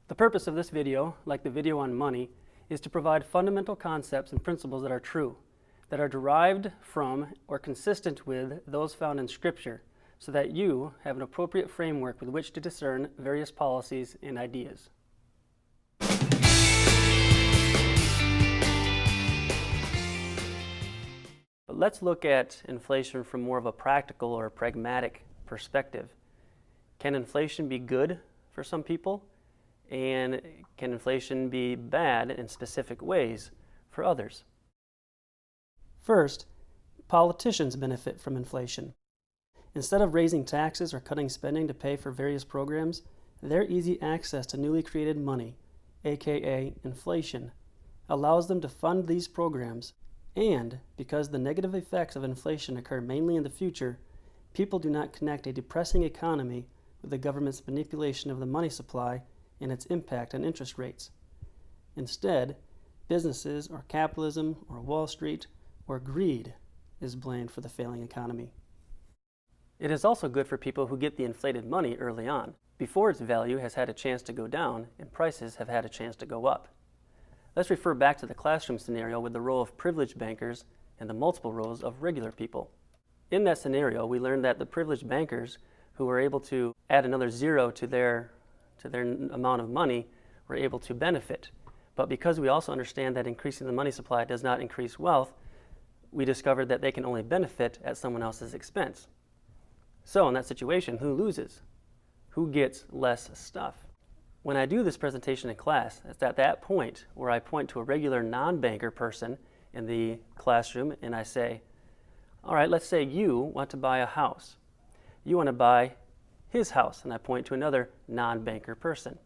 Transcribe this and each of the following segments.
The purpose of this video, like the video on money, is to provide fundamental concepts and principles that are true, that are derived from or consistent with those found in Scripture, so that you have an appropriate framework with which to discern various policies and ideas. But let's look at inflation from more of a practical or pragmatic perspective. Can inflation be good for some people? And can inflation be bad in specific ways for others? First, politicians benefit from inflation. Instead of raising taxes or cutting spending to pay for various programs, their easy access to newly created money, aka inflation, allows them to fund these programs. And because the negative effects of inflation occur mainly in the future, people do not connect a depressing economy with the government's manipulation of the money supply and its impact on interest rates. Instead, businesses or capitalism or Wall Street or greed is blamed for the failing economy. It is also good for people who get the inflated money early on, before its value has had a chance to go down and prices have had a chance to go up. Let's refer back to the classroom scenario with the row of privileged bankers and the multiple rows of regular people. In that scenario, we learned that the privileged bankers who were able to add another zero to their amount of money were able to benefit. But because we also understand that increasing the money supply does not increase wealth, we discovered that they can only benefit at someone else's expense. So in that situation, who loses? Who gets less stuff? When I do this presentation in class, it's at that point where I point to a regular non-banker person in the classroom and I say, all right, let's say you want to buy a house. You want to buy his house, and I point to another non-banker person.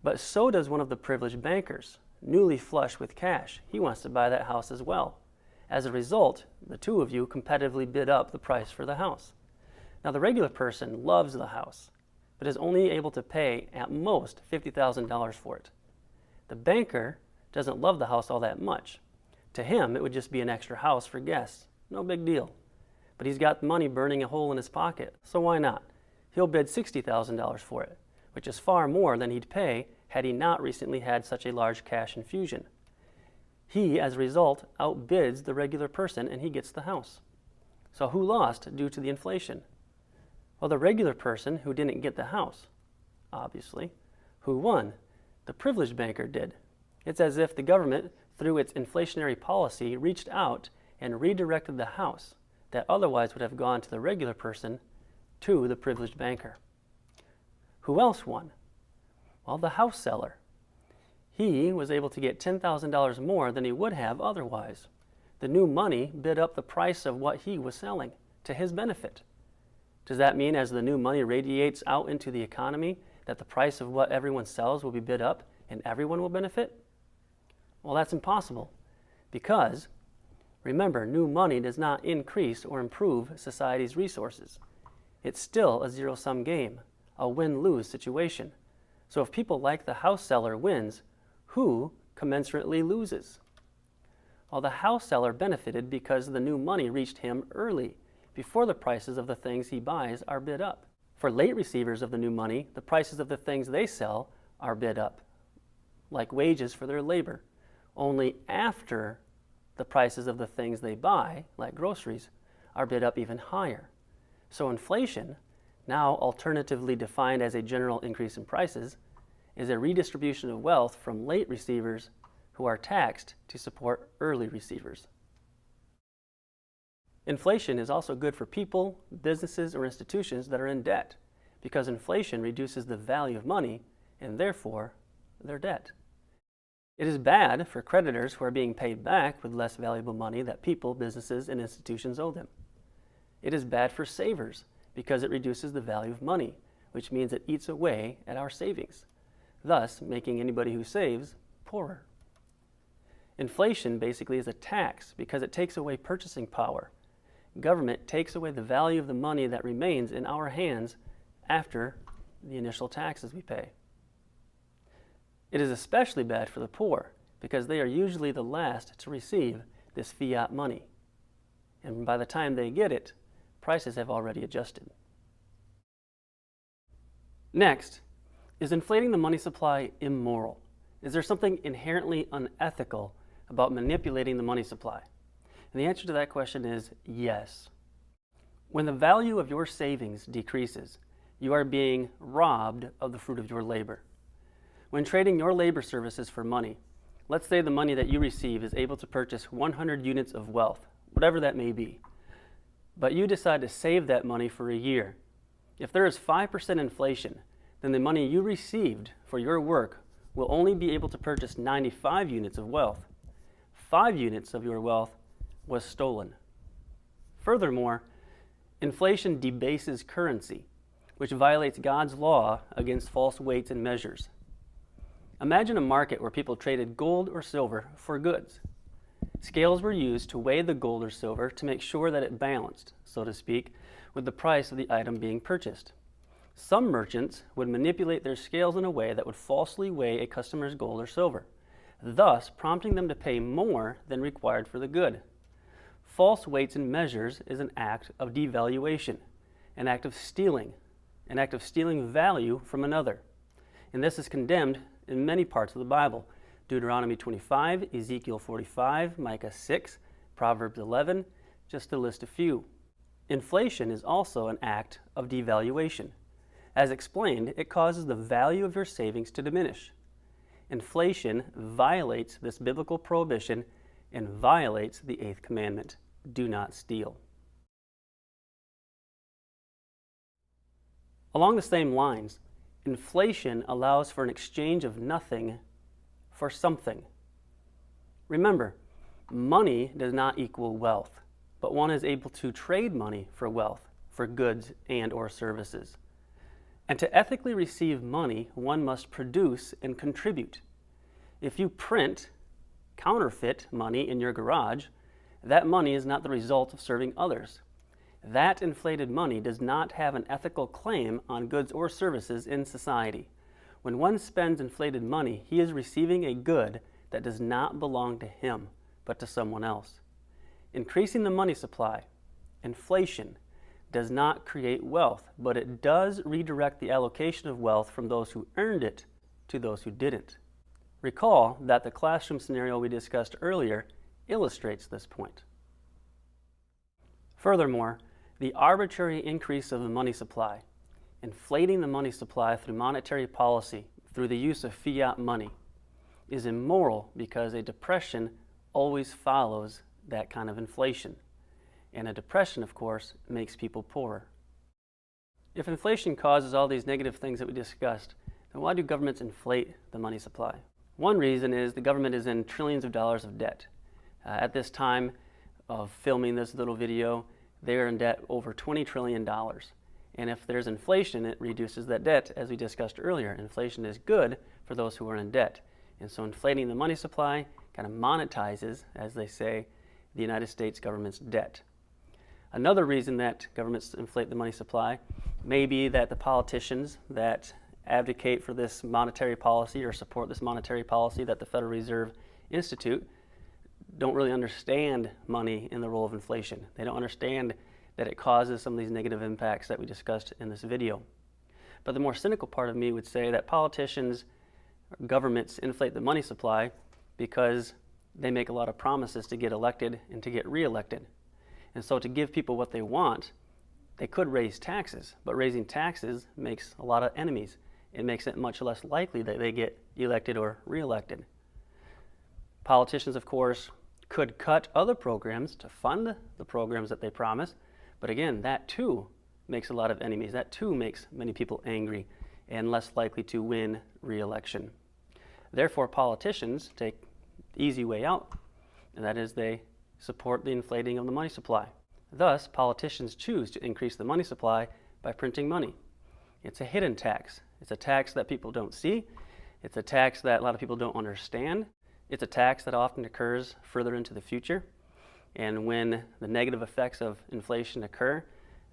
But so does one of the privileged bankers, newly flush with cash. He wants to buy that house as well. As a result, the two of you competitively bid up the price for the house. Now the regular person loves the house, but is only able to pay at most $50,000 for it. The banker doesn't love the house all that much. To him, it would just be an extra house for guests. No big deal. But he's got money burning a hole in his pocket, so why not? He'll bid $60,000 for it, which is far more than he'd pay had he not recently had such a large cash infusion. He, as a result, outbids the regular person and he gets the house. So who lost due to the inflation? Well, the regular person who didn't get the house, obviously. Who won? The privileged banker did. It's as if the government, through its inflationary policy, reached out and redirected the house that otherwise would have gone to the regular person to the privileged banker. Who else won? Well, the house seller. He was able to get $10,000 more than he would have otherwise. The new money bid up the price of what he was selling to his benefit. Does that mean as the new money radiates out into the economy that the price of what everyone sells will be bid up and everyone will benefit? Well, that's impossible because, remember, new money does not increase or improve society's resources. It's still a zero-sum game, a win-lose situation. So if people like the house seller wins, who commensurately loses? Well, the house seller benefited because the new money reached him early, before the prices of the things he buys are bid up. For late receivers of the new money, the prices of the things they sell are bid up, like wages for their labor, only after the prices of the things they buy, like groceries, are bid up even higher. So inflation, now alternatively defined as a general increase in prices, is a redistribution of wealth from late receivers who are taxed to support early receivers. Inflation is also good for people, businesses, or institutions that are in debt, because inflation reduces the value of money and therefore their debt. It is bad for creditors who are being paid back with less valuable money that people, businesses, and institutions owe them. It is bad for savers because it reduces the value of money, which means it eats away at our savings, thus making anybody who saves poorer. Inflation basically is a tax because it takes away purchasing power. Government takes away the value of the money that remains in our hands after the initial taxes we pay. It is especially bad for the poor because they are usually the last to receive this fiat money. And by the time they get it, prices have already adjusted. Next, Is inflating the money supply immoral? Is there something inherently unethical about manipulating the money supply? And the answer to that question is yes. When the value of your savings decreases, you are being robbed of the fruit of your labor. When trading your labor services for money, let's say the money that you receive is able to purchase 100 units of wealth, whatever that may be, but you decide to save that money for a year. If there is 5% inflation, then the money you received for your work will only be able to purchase 95 units of wealth. 5 units of your wealth was stolen. Furthermore, inflation debases currency, which violates God's law against false weights and measures. Imagine a market where people traded gold or silver for goods. Scales were used to weigh the gold or silver to make sure that it balanced, so to speak, with the price of the item being purchased. Some merchants would manipulate their scales in a way that would falsely weigh a customer's gold or silver, thus prompting them to pay more than required for the good. False weights and measures is an act of devaluation, an act of stealing value from another. And this is condemned in many parts of the Bible. Deuteronomy 25, Ezekiel 45, Micah 6, Proverbs 11, just to list a few. Inflation is also an act of devaluation. As explained, it causes the value of your savings to diminish. Inflation violates this biblical prohibition and violates the 8th commandment, do not steal. Along the same lines, inflation allows for an exchange of nothing for something. Remember, money does not equal wealth, but one is able to trade money for wealth, for goods and or services. And to ethically receive money, one must produce and contribute. If you print counterfeit money in your garage, that money is not the result of serving others. That inflated money does not have an ethical claim on goods or services in society. When one spends inflated money, he is receiving a good that does not belong to him, but to someone else. Increasing the money supply, inflation, does not create wealth, but it does redirect the allocation of wealth from those who earned it to those who didn't. Recall that the classroom scenario we discussed earlier illustrates this point. Furthermore, the arbitrary increase of the money supply, inflating the money supply through monetary policy, through the use of fiat money, is immoral because a depression always follows that kind of inflation. And a depression, of course, makes people poorer. If inflation causes all these negative things that we discussed, then why do governments inflate the money supply? One reason is the government is in trillions of dollars of debt. At this time of filming this little video, they are in debt over $20 trillion. And if there's inflation, it reduces that debt, as we discussed earlier. Inflation is good for those who are in debt. And so inflating the money supply kind of monetizes, as they say, the United States government's debt. Another reason that governments inflate the money supply may be that the politicians that advocate for this monetary policy or support this monetary policy that the Federal Reserve Institute don't really understand money in the role of inflation. They don't understand that it causes some of these negative impacts that we discussed in this video. But the more cynical part of me would say that politicians, governments inflate the money supply because they make a lot of promises to get elected and to get reelected. And so to give people what they want, they could raise taxes, but raising taxes makes a lot of enemies. It makes it much less likely that they get elected or reelected. Politicians, of course, could cut other programs to fund the programs that they promise, but again, that too makes a lot of enemies. That too makes many people angry and less likely to win re-election. Therefore, politicians take the easy way out, and that is they support the inflating of the money supply. Thus, politicians choose to increase the money supply by printing money. It's a hidden tax. It's a tax that people don't see. It's a tax that a lot of people don't understand. It's a tax that often occurs further into the future. And when the negative effects of inflation occur,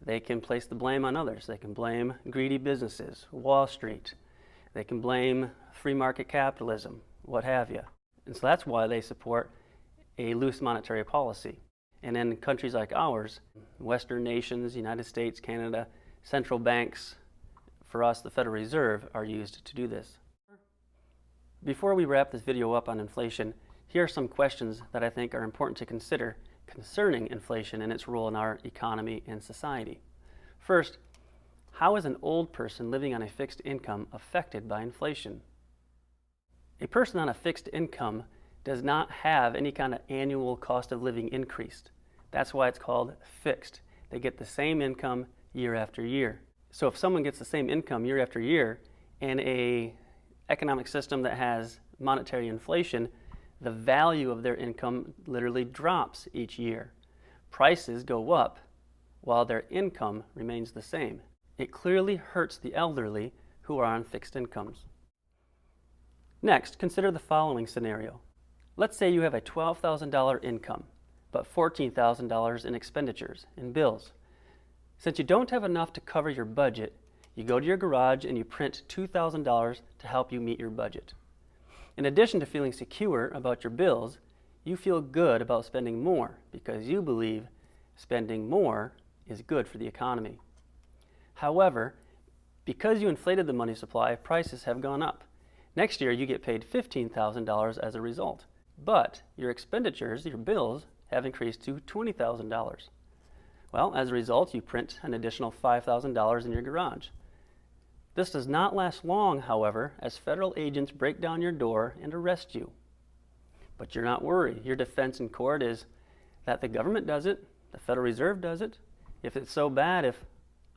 they can place the blame on others. They can blame greedy businesses, Wall Street. They can blame free market capitalism, what have you. And so that's why they support a loose monetary policy. And in countries like ours, Western nations, United States, Canada, central banks for us, the Federal Reserve, are used to do this. Before we wrap this video up on inflation, here are some questions that I think are important to consider concerning inflation and its role in our economy and society. First, how is an old person living on a fixed income affected by inflation? A person on a fixed income does not have any kind of annual cost of living increase. That's why it's called fixed. They get the same income year after year. So if someone gets the same income year after year in an economic system that has monetary inflation, the value of their income literally drops each year. Prices go up while their income remains the same. It clearly hurts the elderly who are on fixed incomes. Next, consider the following scenario. Let's say you have a $12,000 income, but $14,000 in expenditures, in bills. Since you don't have enough to cover your budget, you go to your garage and you print $2,000 to help you meet your budget. In addition to feeling secure about your bills, you feel good about spending more because you believe spending more is good for the economy. However, because you inflated the money supply, prices have gone up. Next year, you get paid $15,000 as a result, but your expenditures, your bills, have increased to $20,000. Well, as a result, you print an additional $5,000 in your garage. This does not last long, however, as federal agents break down your door and arrest you. But you're not worried. Your defense in court is that the government does it, the Federal Reserve does it. If it's so bad, if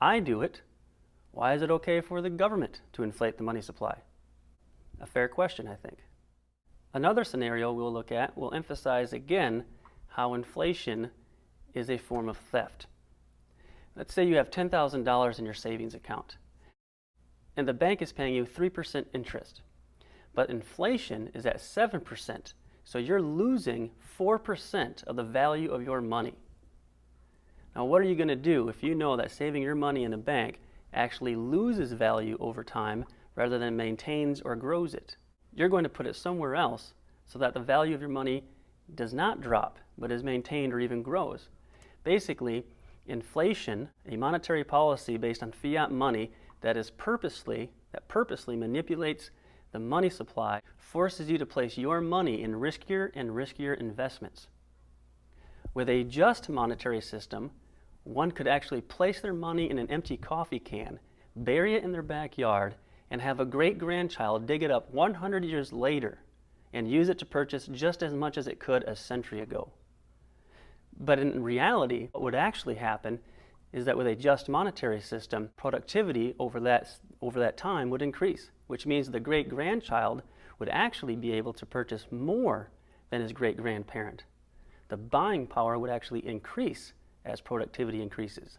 I do it, why is it okay for the government to inflate the money supply? A fair question, I think. Another scenario we'll look at will emphasize again how inflation is a form of theft. Let's say you have $10,000 in your savings account, and the bank is paying you 3% interest. But inflation is at 7%, so you're losing 4% of the value of your money. Now, what are you going to do if you know that saving your money in a bank actually loses value over time rather than maintains or grows it? You're going to put it somewhere else so that the value of your money does not drop, but is maintained or even grows. Basically, inflation, a monetary policy based on fiat money that purposely manipulates the money supply, forces you to place your money in riskier and riskier investments. With a just monetary system, one could actually place their money in an empty coffee can, bury it in their backyard, and have a great-grandchild dig it up 100 years later and use it to purchase just as much as it could a century ago. But in reality, what would actually happen is that with a just monetary system, productivity over that time would increase, which means the great-grandchild would actually be able to purchase more than his great-grandparent. The buying power would actually increase as productivity increases.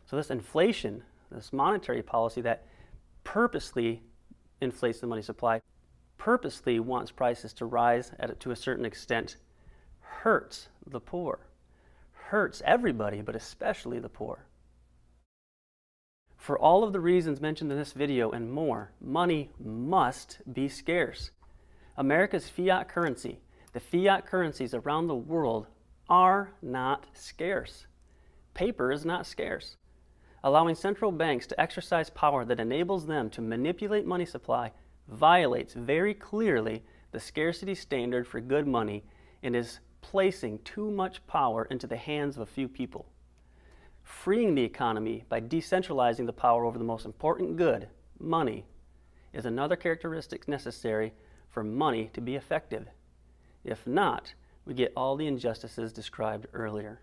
So this inflation, this monetary policy that purposely inflates the money supply, purposely wants prices to rise to a certain extent, hurts the poor. Hurts everybody, but especially the poor. For all of the reasons mentioned in this video and more, money must be scarce. America's fiat currency, the fiat currencies around the world, are not scarce. Paper is not scarce. Allowing central banks to exercise power that enables them to manipulate money supply violates very clearly the scarcity standard for good money and is placing too much power into the hands of a few people. Freeing the economy by decentralizing the power over the most important good, money, is another characteristic necessary for money to be effective. If not, we get all the injustices described earlier.